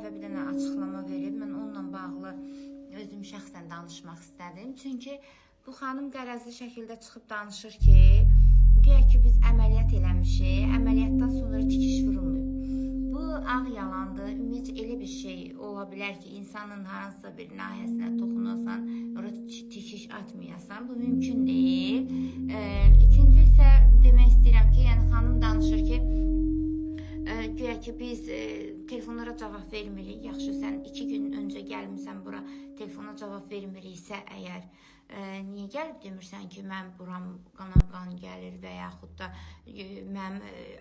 dəfə bir dənə açıqlama verib, mən onunla bağlı özüm şəxsən danışmaq istədim. Çünki bu xanım qərəzli şəkildə çıxıb danışır ki, güya ki biz əməliyyat eləmişik, əməliyyatdan sonra tikiş vurulmuyor. Bu ağ yalandır. Ümumiyyətcə elə bir şey ola bilər ki, insanın hansısa bir nahiyəsinə toxunasan, orada tikiş atmayasan. Bu mümkün deyil. İkinci isə demək istəyirəm ki, yəni xanım danışır ki, güya ki biz telefonlara cavab vermirik. Yaxşı, sən 2 gün öncə gəlmirsən bura, telefona cavab vermiriksə əgər, niyə gəlib demirsən ki, mən buram qan gəlir və yaxud da mən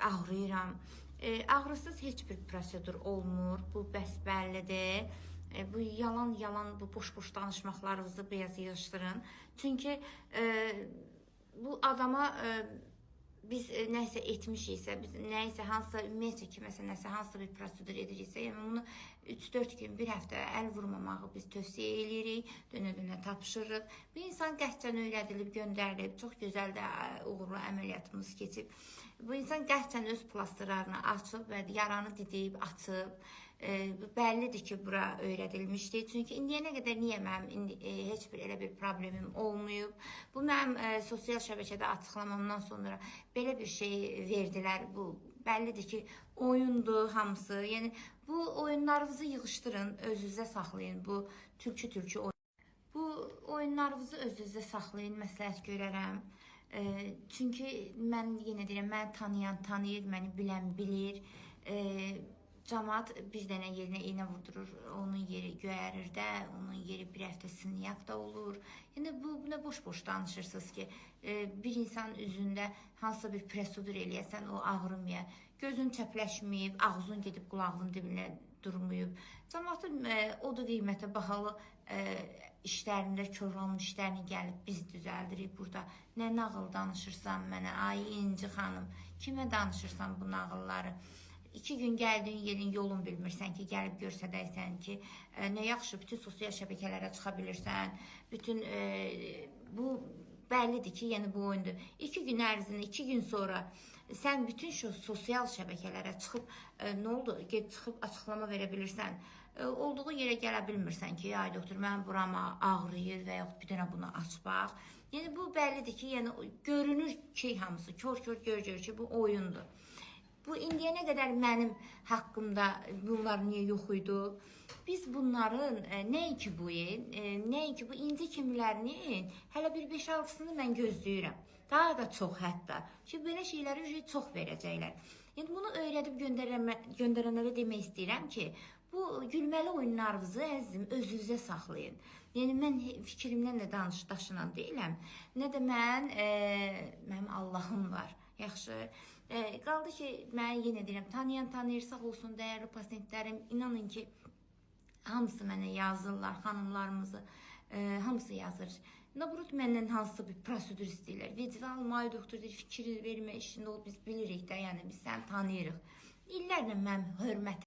ağrıyıram. Ağrısız heç bir prosedur olmur, bu bəsbəllidir. Bu yalan, bu boş danışmaqlarınızı biraz yığışdırın. Çünki bu adama biz nəsə etmişiksə, biz nəyisə hansısa ümumiyyətcə ki, məsələn, nəsə hansısa bir prosedur ediriksə, yəni bunu 3-4 gün, bir həftə əl vurmamağı biz tövsiyə edirik, dönə-dönə tapşırırıq. Bir insan qəhcən öyrədilib, göndərilib, çox gözəl də uğurlu əməliyyatımız keçib. Bu insan qəhcən öz plastırlarını açıb və yaranı didiyib, açıb. Bəllidir ki, bura öyrədilmişdir. Çünki indiyənə qədər niyə mənim heç bir elə bir problemim olmayıb. Bu mənim sosial şəbəkədə açıqlamamdan sonra belə bir şey verdilər. Bu bəllidir ki, oyundur hamısı. Yəni bu oyunlarınızı yığışdırın, özünüzə saxlayın. Bu türkü oyun. Bu oyunlarınızı özünüzə saxlayın, məsləhət görərəm. Çünki mən yenə deyirəm, məni tanıyan tanıyır, məni bilən bilir. Camaat bir dənə yerinə iynə vurdurur, onun yeri göyərir də, onun yeri bir həftə sınıyaq da olur. Yəni buna boş danışırsınız ki, bir insan üzündə hansısa bir prosedur eləyəsən, o ağrımaya, gözün çəpləşməyib, ağzın gedib qulağının dibinə durmayıb. Camaatın o da qiymətə bahalı işlərində, korlanmış işlərini gəlib biz düzəldirik burada. Nə nağıl danışırsan mənə, ay İnci xanım, kimə danışırsan bu nağılları? 2 gün gəldiyin yerin yolun bilmirsən ki, gəlib görsədəysən ki, nə yaxşı, bütün sosial şəbəkələrə çıxa bilirsən, bu bəllidir ki, yəni bu oyundur. 2 gün ərzində, 2 gün sonra sən bütün şu sosial şəbəkələrə çıxıb, nə oldu, çıxıb açıqlama verə bilirsən, olduğu yerə gələ bilmirsən ki, ay doktor, mən burama ağrıyır və yaxud bir dənə bunu aç bax. Yəni bu bəllidir ki, yəni görünür ki, hamısı kör görür ki, bu oyundur. Bu indiyənə qədər mənim haqqımda bunlar niyə yox idi? Biz bunların nəinki bu İnci kimilərinin hələ bir 5-6-sını mən gözləyirəm. Daha da çox hətta ki, belə şeyləri çox verəcəklər. Yəni bunu öyrədib göndərənlərə demək istəyirəm ki, bu gülməli oyunlarınızı əzizim özünüzə saxlayın. Yəni mən fikrimdən də daşınan deyiləm. Nə də mənim Allahım var. Yaxşı. Qaldı ki, mən yenə deyirəm, tanıyan tanıyır, sağ olsun dəyərli pasiyentlərim, inanın ki, hamısı mənə yazırlar, xanımlarımızı, hamısı yazır. Nabrut məndən hansısa bir prosedur istəyirlər. Vecilə almayı doktor deyir, fikir vermə işində ol, biz bilirik də, yəni biz səni tanıyırıq. İllərlə mən hörmət